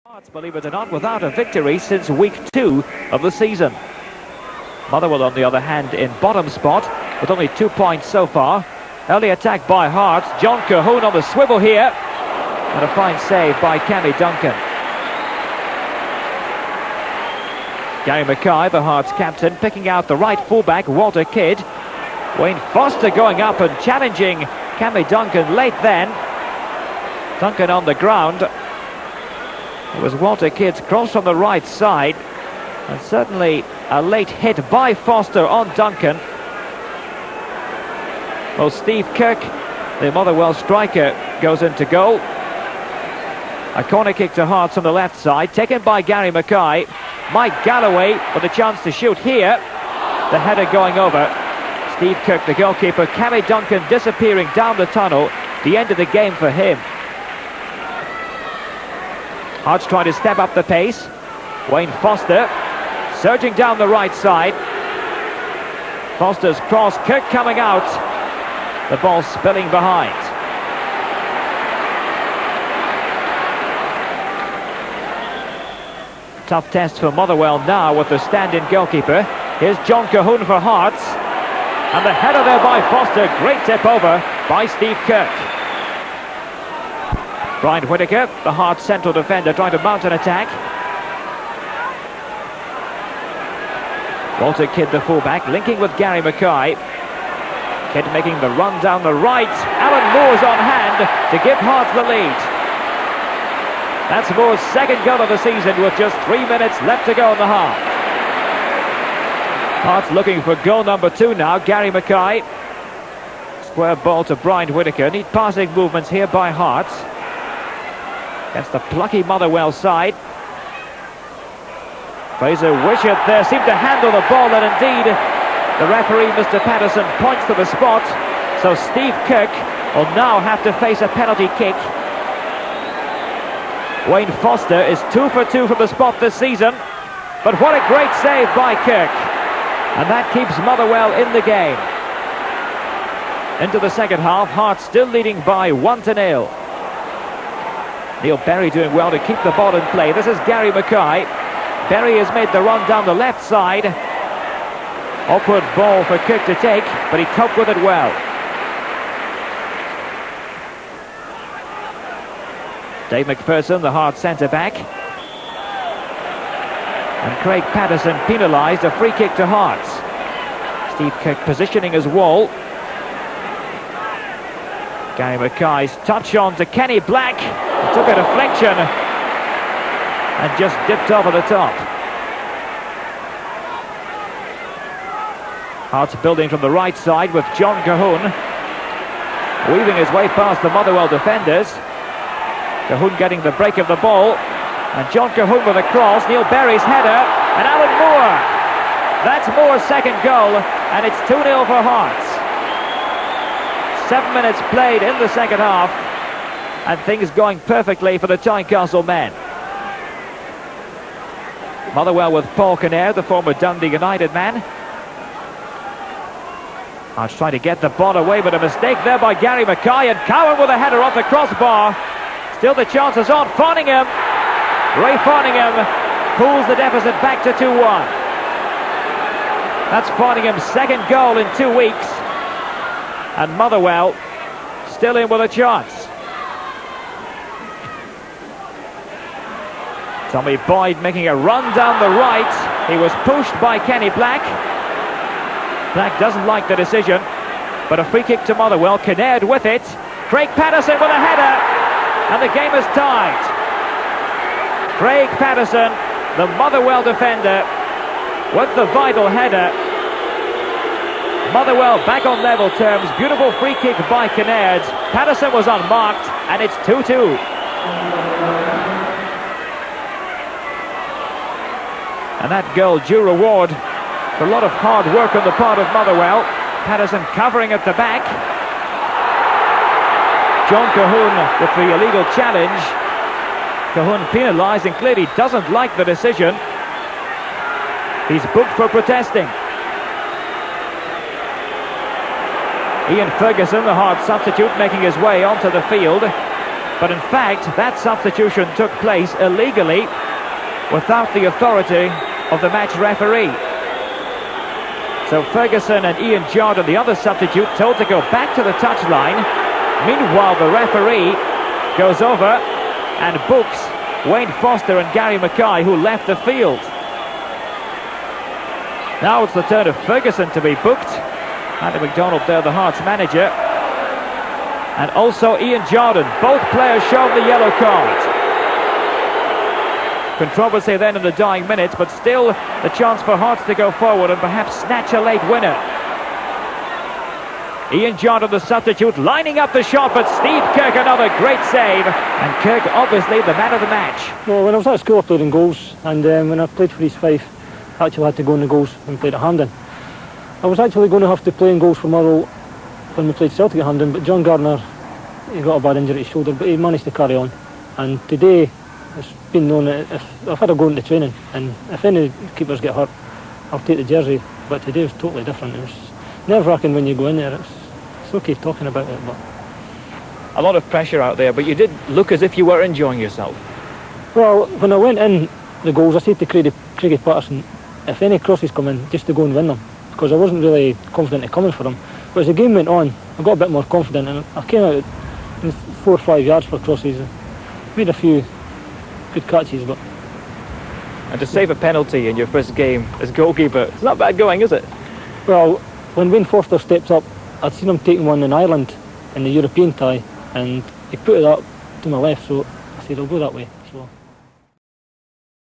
Hearts, believe it or not, without a victory since week 2 of the season. Motherwell, on the other hand, in bottom spot with only 2 points so far. Early attack by Hearts. John Cahoon on the swivel here. And a fine save by Cammy Duncan. Gary Mackay, the Hearts captain, picking out the right fullback, Walter Kidd. Wayne Foster going up and challenging Cammy Duncan late then. Duncan on the ground. It was Walter Kidd's cross from the right side, and certainly a late hit by Foster on Duncan. Well, Steve Kirk, the Motherwell striker, goes into goal. A corner kick to Hearts on the left side, taken by Gary Mackay. Mike Galloway with a chance to shoot here. The header going over. Steve Kirk, the goalkeeper. Cammy Duncan disappearing down the tunnel. The end of the game for him. Hearts trying to step up the pace. Wayne Foster surging down the right side. Foster's cross, Kirk coming out. The ball spilling behind. Tough test for Motherwell now with the stand-in goalkeeper. Here's John Cahoon for Hearts. And the header there by Foster. Great tip over by Steve Kirk. Brian Whittaker, the Hearts central defender, trying to mount an attack. Walter Kidd, the fullback, linking with Gary Mackay. Kidd making the run down the right. Allan Moore's on hand to give Hearts the lead. That's Moore's second goal of the season with just 3 minutes left to go in the half. Hearts looking for goal number 2 now. Gary Mackay. Square ball to Brian Whittaker. Neat passing movements here by Hearts against the plucky Motherwell side. Fraser Wishart there seemed to handle the ball, and indeed the referee, Mr. Paterson, points to the spot. So Steve Kirk will now have to face a penalty kick. Wayne Foster is 2 for 2 from the spot this season, but what a great save by Kirk, and that keeps Motherwell in the game. Into the second half, Hearts still leading by 1-0. Neil Berry doing well to keep the ball in play. This is Gary Mackay. Berry has made the run down the left side. Awkward ball for Kirk to take, but he coped with it well. Dave McPherson, the Hearts centre-back. And Craig Paterson penalised, a free kick to Hearts. Steve Kirk positioning his wall. Gary Mackay's touch on to Kenny Black. Took a deflection and just dipped over the top. Hearts building from the right side with John Cahoon, weaving his way past the Motherwell defenders. Cahoon getting the break of the ball, and John Cahoon with a cross. Neil Berry's header, and Allan Moore. That's Moore's second goal, and it's 2-0 for Hearts. 7 minutes played in the second half, and things going perfectly for the Tynecastle men. Motherwell with Paul Kinnaird, the former Dundee United man. Hearts trying to get the ball away, but a mistake there by Gary Mackay, and Cowan with a header off the crossbar. Still the chances on. Farningham. Ray Farningham pulls the deficit back to 2-1. That's Farningham's second goal in 2 weeks. And Motherwell still in with a chance. Tommy Boyd making a run down the right. He was pushed by Kenny Black. Black doesn't like the decision, but a free kick to Motherwell. Kinnaird with it. Craig Paterson with a header, and the game is tied. Craig Paterson, the Motherwell defender, with the vital header. Motherwell back on level terms. Beautiful free kick by Kinnaird. Paterson was unmarked, and it's 2-2. And that goal due reward for a lot of hard work on the part of Motherwell. Paterson covering at the back. John Cahoon with the illegal challenge. Cahoon penalised and clearly doesn't like the decision. He's booked for protesting. Ian Ferguson, the Hearts substitute, making his way onto the field. But in fact, that substitution took place illegally without the authority of the match referee. So Ferguson and Ian Jordan, the other substitute, told to go back to the touchline. Meanwhile, the referee goes over and books Wayne Foster and Gary Mackay, who left the field. Now it's the turn of Ferguson to be booked. Andy McDonald there, the Hearts manager. And also Ian Jordan. Both players shown the yellow card. Controversy then in the dying minutes, but still the chance for Hearts to go forward and perhaps snatch a late winner. Ian Jordan, the substitute, lining up the shot, but Steve Kirk, another great save, and Kirk obviously the man of the match. Well, when I was at school I played in goals, and when I played for East Fife I actually had to go in the goals and played at Hampden. I was actually going to have to play in goals for Motherwell when we played Celtic at Hampden, but John Gardner, he got a bad injury to his shoulder, but he managed to carry on. And today it's been known that if I've had a go into training, and if any keepers get hurt, I'll take the jersey. But today was totally different. It was nerve-wracking when you go in there. It's okay talking about it, but a lot of pressure out there, but you did look as if you were enjoying yourself. Well, when I went in the goals, I said to Craigie Paterson, if any crosses come in, just to go and win them, because I wasn't really confident of coming for them. But as the game went on, I got a bit more confident, and I came out in 4 or 5 yards for crosses, and made a few good catches. But and to save a penalty in your first game as goalkeeper, it's not bad going, is it? Well, when Wayne Foster stepped up, I'd seen him taking one in Ireland in the European tie, and he put it up to my left, so I said I'll go that way.